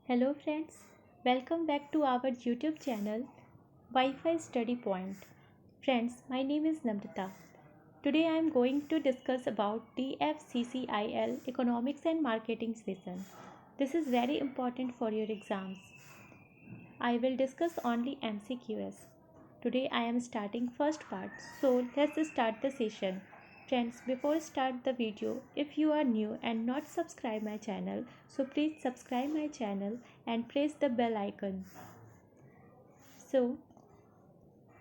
Hello friends, welcome back to our YouTube channel Wi-Fi Study Point. Friends, my name is Namrata. Today I am going to discuss about DFCCIL Economics and Marketing session. This is very important for your exams. I will discuss only MCQs. Today I am starting first part. So let's start the session. Friends, before start the video, if you are new and not subscribe my channel, so please subscribe my channel and press the bell icon. So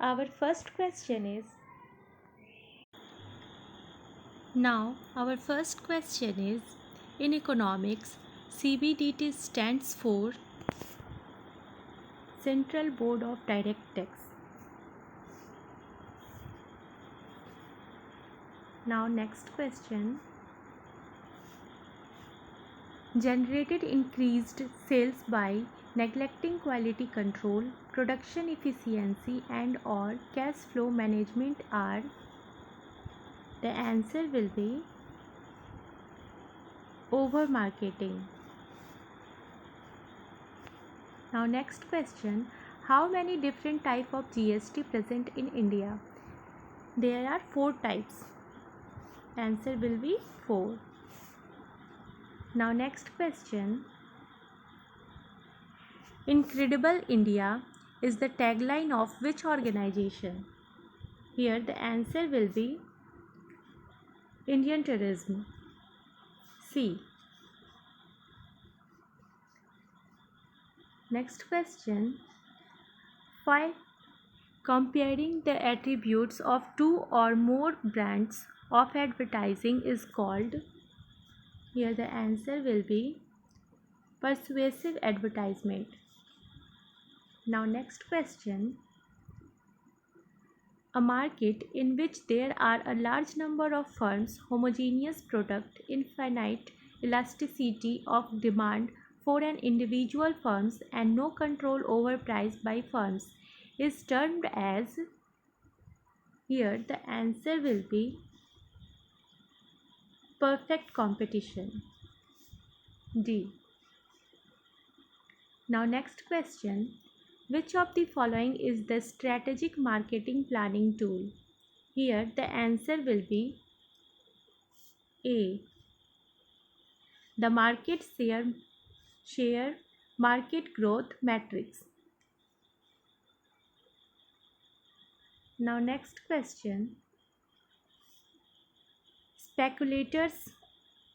our first question is our first question is in economics, CBDT stands for Central Board of Direct Tax. Now next question. Generated increased sales by neglecting quality control, production efficiency and or cash flow management are. The answer will be over marketing. Now next question. How many different type of GST present in India? There are 4 types. Answer will be 4. Now next question. Incredible India is the tagline of which organization? Here the answer will be Indian Tourism. C. Next question. While comparing the attributes of 2 or more brands of advertising is called. Here the answer will be persuasive advertisement. Now next question. A market in which there are a large number of firms, homogeneous product, infinite elasticity of demand for an individual firms and no control over price by firms is termed as. Here the answer will be perfect competition. D. Now next question. Which of the following is the strategic marketing planning tool? Here the answer will be A. The market share market growth matrix. Now next question. Speculators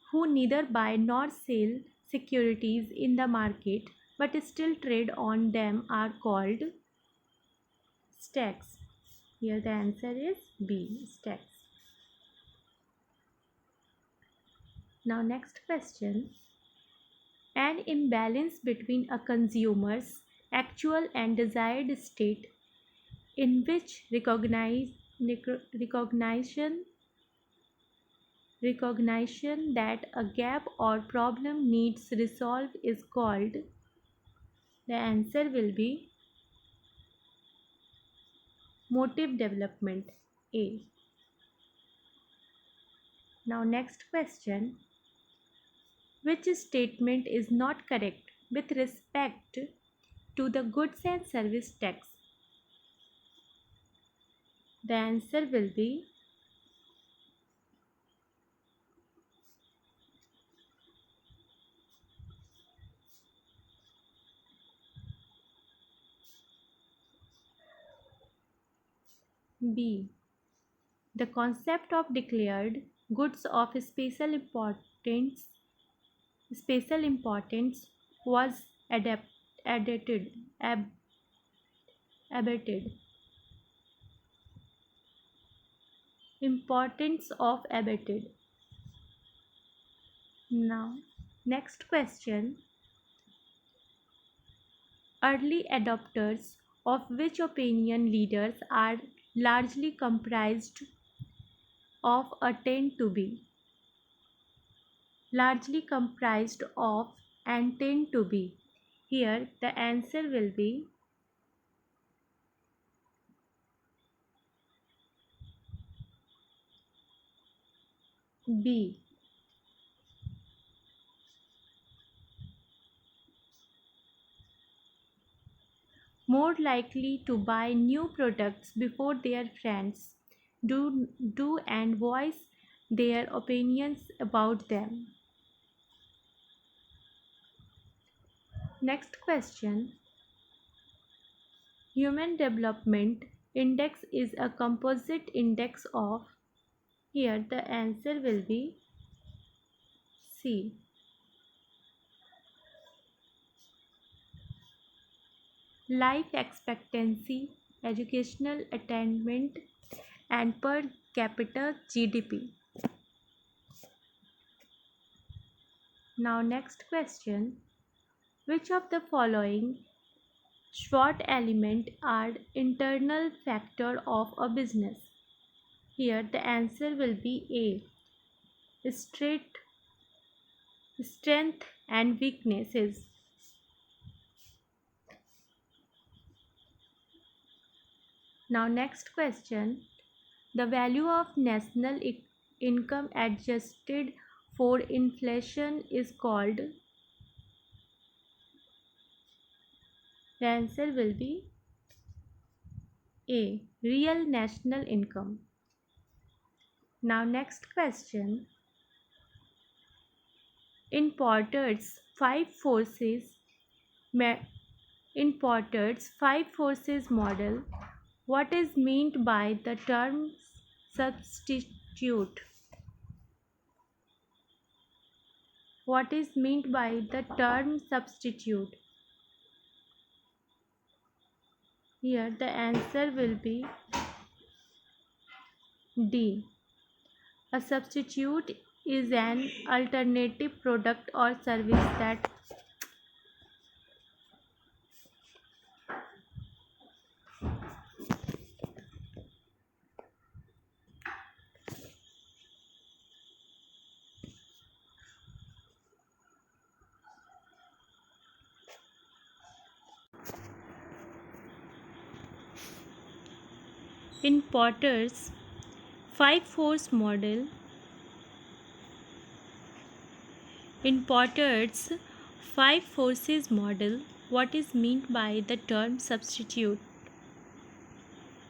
who neither buy nor sell securities in the market but still trade on them are called stocks. Here the answer is B. Stocks. Now next question. An imbalance between a consumer's actual and desired state in which recognition that a gap or problem needs resolve is called. The answer will be motive development. A. Now next question. Which statement is not correct with respect to the goods and service tax? The answer will be B. The concept of declared goods of special importance was abated. Importance of abated. Now, next question. Early adopters of which opinion leaders are largely comprised of a tend to be. Largely comprised of and tend to be. Here the answer will be B. more likely to buy new products before their friends do and voice their opinions about them. Next question. Human Development Index is a composite index of. Here the answer will be C. Life expectancy, educational attainment, and per capita GDP. Now next question. Which of the following SWOT element are internal factor of a business? Here the answer will be A. Strength and weaknesses. Now next question. The value of national income adjusted for inflation is called. The answer will be A. Real national income. Now next question. In Porter's five forces model, what is meant by the term substitute? What is meant by the term substitute? Here the answer will be D. A substitute is an alternative product or service that in Porter's five force model. In Porter's five forces model, what is meant by the term substitute?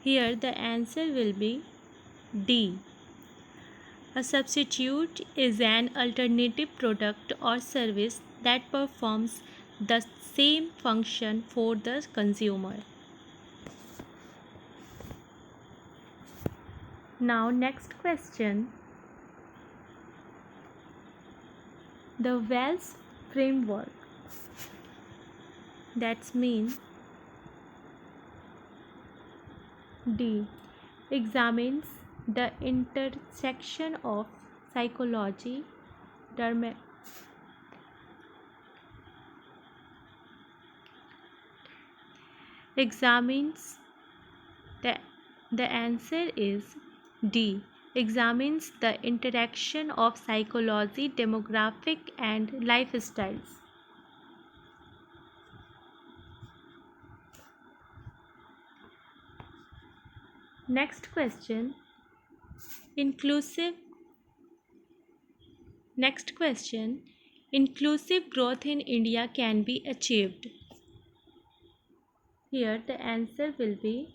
Here the answer will be D. A substitute is an alternative product or service that performs the same function for the consumer. Now next question. The Wells framework, that's mean D. Examines the intersection of psychology, examines the answer is D. Examines the interaction of psychology, demographic and lifestyles. Next question. Inclusive growth in India can be achieved. Here the answer will be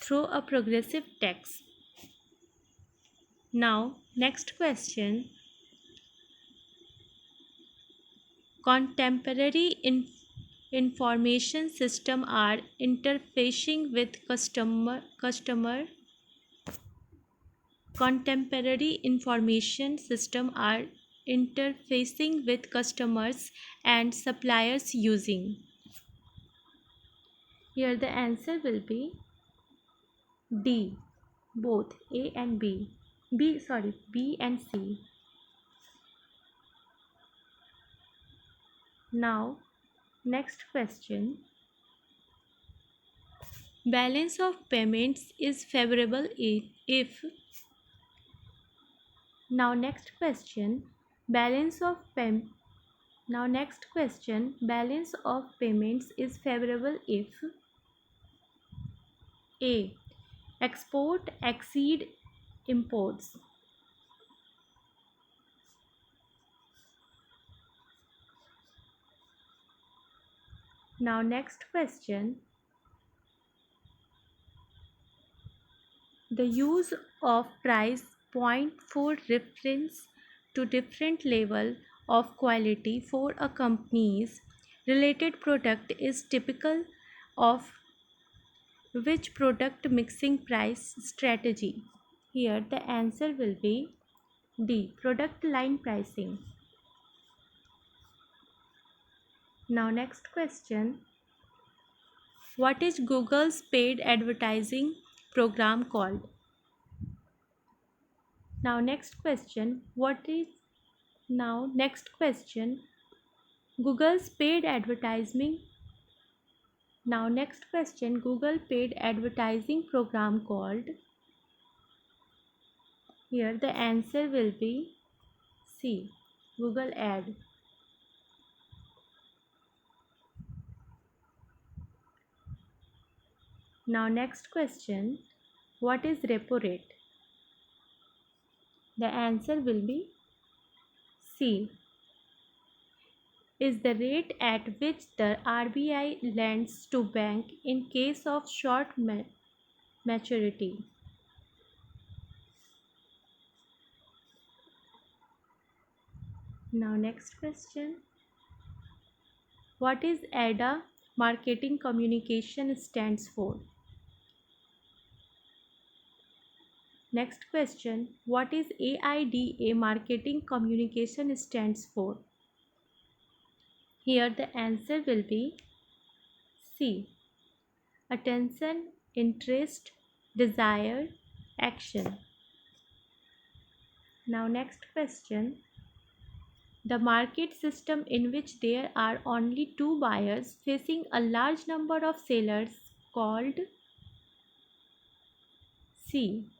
through a progressive tax. Now next question. Contemporary information system are interfacing with customer. Contemporary information system are interfacing with customers and suppliers using. Here the answer will be D. Both A and B. B and C. Now next question. Balance of payments is favorable if. Now next question. Balance of payments is favorable if A. Export exceed imports. Now next question. The use of price point for reference to different level of quality for a company's related product is typical of which product mixing price strategy? Here the answer will be D. Product line pricing. Now next question. What is Google's paid advertising program called? Now next question. Next question. Google's paid advertising. Now next question. Google paid advertising program called. Here the answer will be C. Google Ad. Now next question. What is repo rate? The answer will be C. Is the rate at which the RBI lends to bank in case of short maturity. Now next question. What is ADA marketing communication stands for? Next question. What is AIDA marketing communication stands for? Here the answer will be C. Attention, interest, desire, action. Now next question. The market system in which there are only two buyers facing a large number of sellers called C.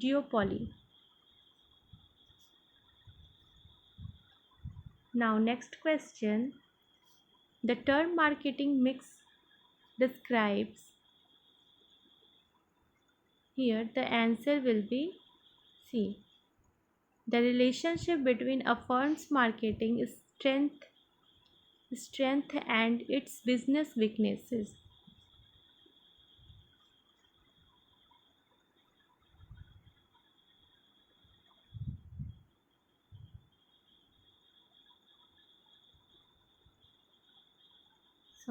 Duopoly. Now next question. The term marketing mix describes. Here the answer will be C. The relationship between a firm's marketing strength and its business weaknesses.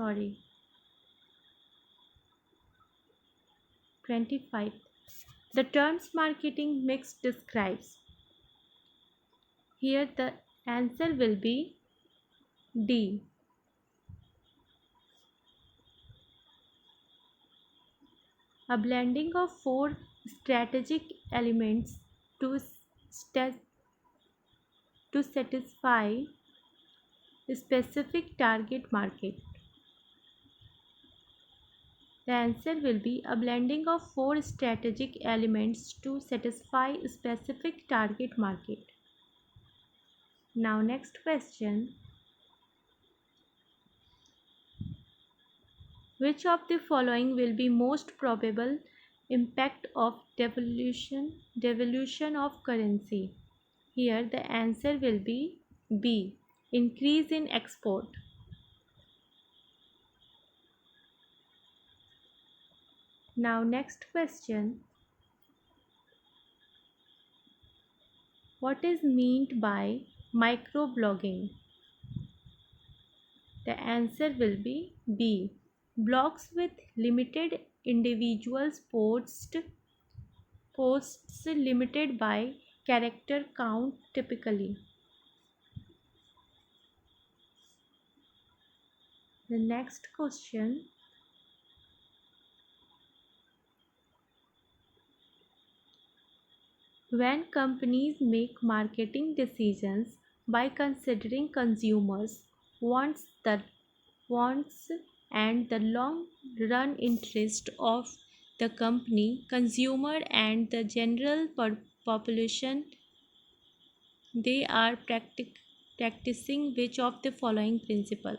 Sorry. 25. The terms marketing mix describes. Here the answer will be D. A blending of four strategic elements to satisfy a specific target market. The answer will be a blending of four strategic elements to satisfy a specific target market. Now next question. Which of the following will be most probable impact of devaluation of currency? Here the answer will be B. Increase in export. Now next question. What is meant by microblogging? The answer will be B. Blogs with limited individuals posts limited by character count typically. The next question. When companies make marketing decisions by considering consumers' wants and the long run interest of the company, consumer and the general population, they are practicing which of the following principle?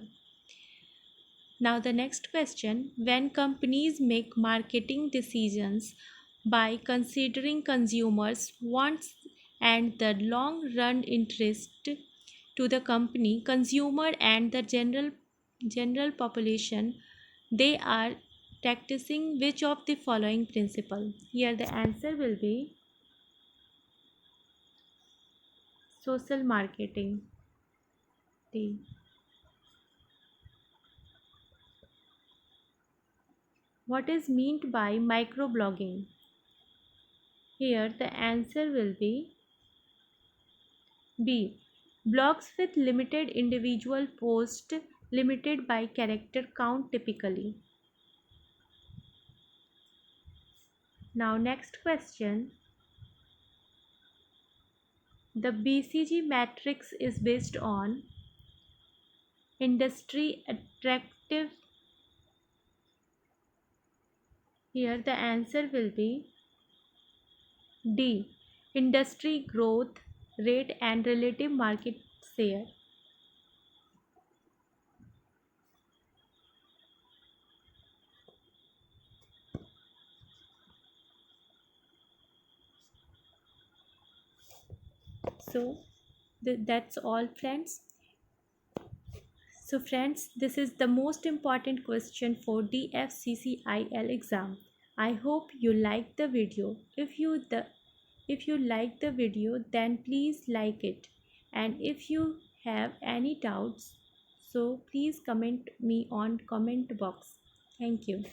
Now the next question. When companies make marketing decisions by considering consumers' wants and the long run interest to the company, consumer and the general general population, they are practicing which of the following principle? Here the answer will be social marketing. D. What is meant by microblogging? Here the answer will be B. Blogs with limited individual post limited by character count typically. Now next question. The BCG matrix is based on industry attractive. Here the answer will be D. Industry growth rate and relative market share. So that's all friends. So friends, this is the most important question for DFCCIL exam. I hope you like the video. If you like the video, then please like it. And if you have any doubts, so please comment me on comment box. Thank you.